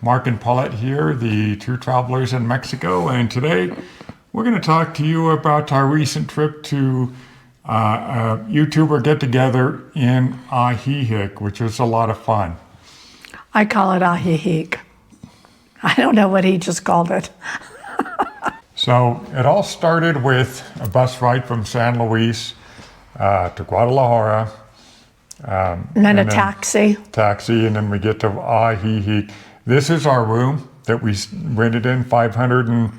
Marc and Paulette here, the two travelers in Mexico, and today we're going to talk to you about our recent trip to a YouTuber get-together in Ajijic, which was a lot of fun. I call it Ajijic. I don't know what he just called it. So it all started with a bus ride from San Luis to Guadalajara. And then a taxi. And then we get to Ajijic. This is our room that we rented in, 500 and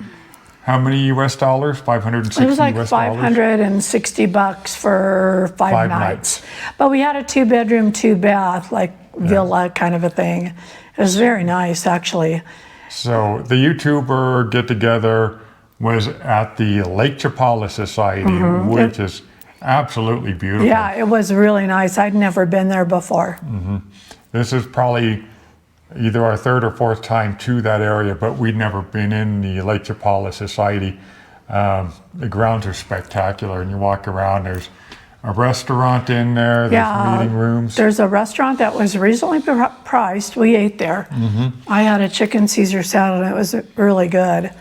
how many US dollars? 560 It was like US dollars. $560 for five nights. But we had a 2-bedroom, 2-bath, like villa kind of a thing. It was very nice, actually. So the YouTuber get-together was at the Lake Chapala Society, which is absolutely beautiful. Yeah, it was really nice. I'd never been there before. This is probably either our third or fourth time to that area, but we'd never been in the Lake Chapala Society. The grounds are spectacular, and you walk around, there's a restaurant in there, there's meeting rooms. There's a restaurant that was reasonably priced. We ate there. I had a chicken Caesar salad, and it was really good.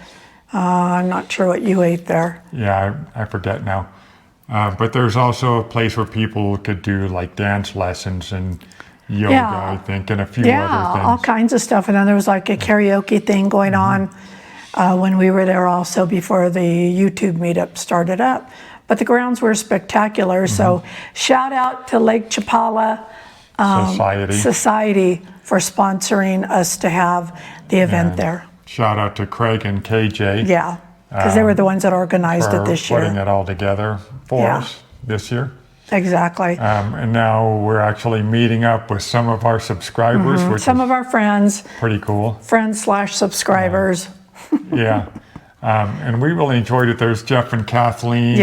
I'm not sure what you ate there. Yeah, I forget now. But there's also a place where people could do like dance lessons and yoga, I think, and a few other things. All kinds of stuff. And then there was like a karaoke thing going on when we were there also before the YouTube meetup started up. But the grounds were spectacular. So shout out to Lake Chapala Society for sponsoring us to have the event there. Shout out to Craig and KJ. Yeah, because they were the ones that organized it this year. Putting it all together for us this year. Exactly. And now we're actually meeting up with some of our subscribers. Which some of our friends. Pretty cool. Friends/subscribers. And we really enjoyed it. There's Jeff and Kathleen.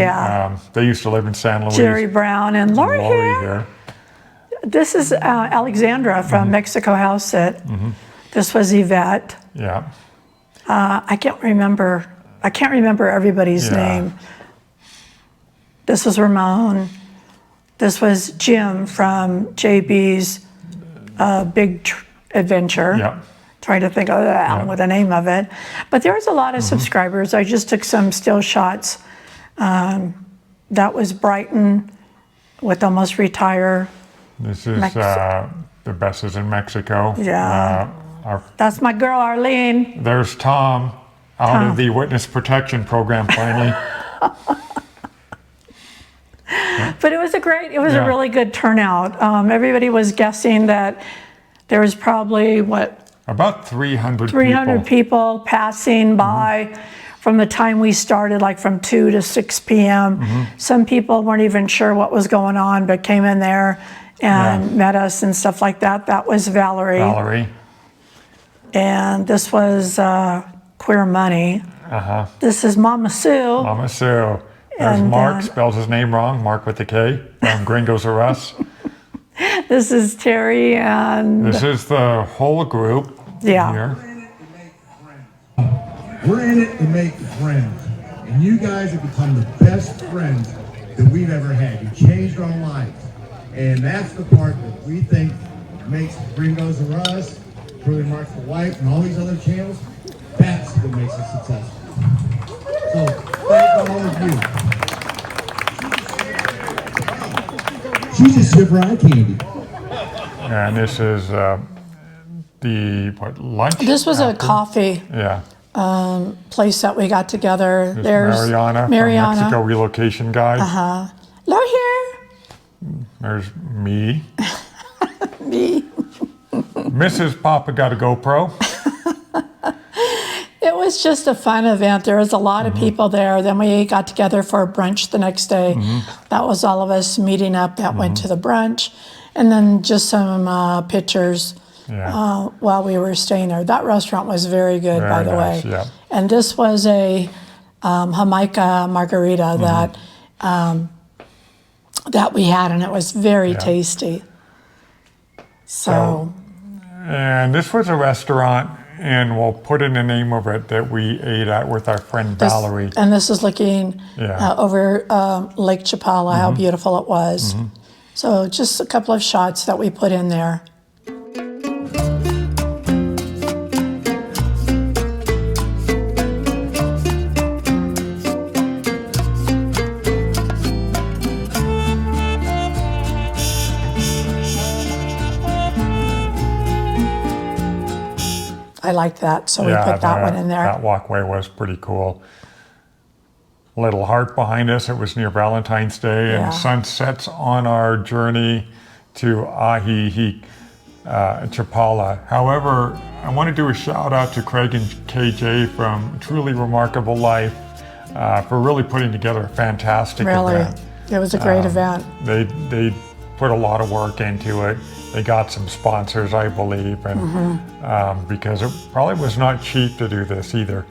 They used to live in San Luis. Jerry Brown and Lori here. This is Alexandra from Mexico House Sit. This was Yvette. I can't remember everybody's name. This was Ramon. This was Jim from JB's Big Adventure. Trying to think of that with the name of it. But there was a lot of subscribers. I just took some still shots. That was Brighton with Almost Retire. This is the best is in Mexico. That's my girl, Arlene. There's Tom out of the witness protection program finally. But it was a really good turnout. Everybody was guessing that there was probably, about 300 people passing by from the time we started, like from 2 to 6 p.m. Some people weren't even sure what was going on, but came in there and met us and stuff like that. That was Valerie. And this was Queer Money. This is Mama Sue. There's Mark, spells his name wrong, Mark with a K, from Gringos Are Us. This is Terry and... This is the whole group here. We're in it to make friends. And you guys have become the best friends that we've ever had. You changed our lives. And that's the part that we think makes Gringos Are Us, Truly Mark's the Wife, and all these other channels. That's what makes us successful. So, thank all of you. She's a shiver eye candy. And this is lunch? This was a coffee place that we got together. There's Mariana from Mexico Relocation Guide. Laura here. There's me. Me. Mrs. Papa got a GoPro. It was just a fun event. There was a lot of people there. Then we got together for a brunch the next day. That was all of us meeting up that went to the brunch. And then just some pictures while we were staying there. That restaurant was very good, by the way. And this was a Jamaica margarita that we had, and it was very tasty. And this was a restaurant, and we'll put in the name of it, that we ate at with our friend Valerie. And this is looking over Lake Chapala, how beautiful it was. So just a couple of shots that we put in there. I liked that, so we put that one in there. That walkway was pretty cool. Little heart behind us. It was near Valentine's Day, Yeah. and sun sets on our journey to Ajijic Chapala. However, I want to do a shout out to Craig and KJ from Truly Remarkable Life for really putting together a fantastic event. It was a great event. They put a lot of work into it. They got some sponsors, I believe, and because it probably was not cheap to do this either.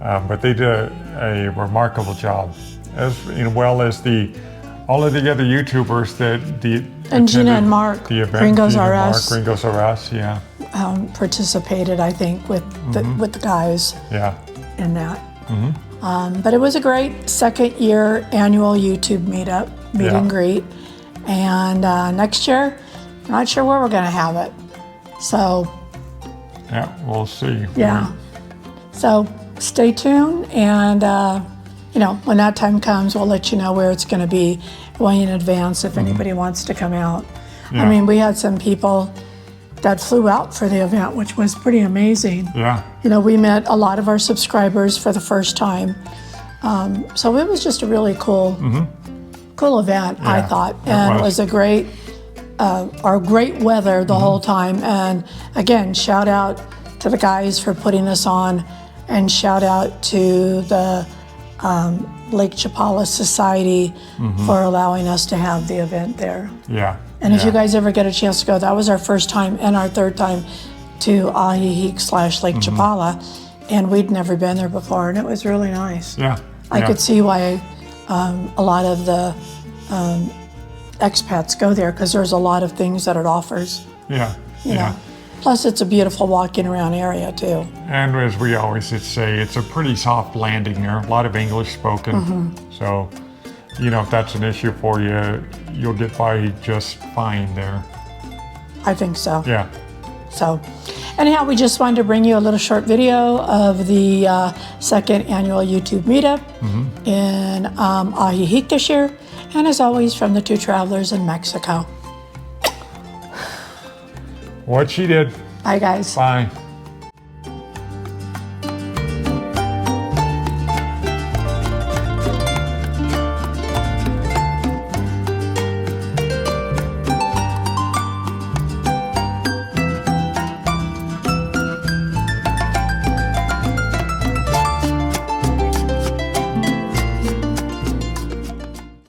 But they did a remarkable job, as well as all of the other YouTubers and Gina and Mark, the event. Gringos Gina R and Us, Mark, Gringos R Us, yeah. Participated, I think, with the guys in that. But it was a great second year annual YouTube meet and greet. And next year, I'm not sure where we're going to have it. So, yeah, we'll see. Yeah. So stay tuned, and when that time comes, we'll let you know where it's going to be way in advance if anybody wants to come out. Yeah. I mean, we had some people that flew out for the event, which was pretty amazing. Yeah. We met a lot of our subscribers for the first time. So it was just a really cool event, I thought. And it was a great weather the whole time. And again, shout out to the guys for putting this on, and shout out to the Lake Chapala Society for allowing us to have the event there. Yeah. And if you guys ever get a chance to go, that was our first time and our third time to Ajijic/Lake Chapala, and we'd never been there before, and it was really nice. Yeah. I could see why a lot of the expats go there, because there's a lot of things that it offers. Yeah. You know. Plus, it's a beautiful walking around area too. And as we always say, it's a pretty soft landing there. A lot of English spoken. So, if that's an issue for you, you'll get by just fine there. I think so. Yeah. So, anyhow, we just wanted to bring you a little short video of the second annual YouTube meetup in Ajijic this year. And as always, from the two travelers in Mexico. What she did. Bye, guys. Bye.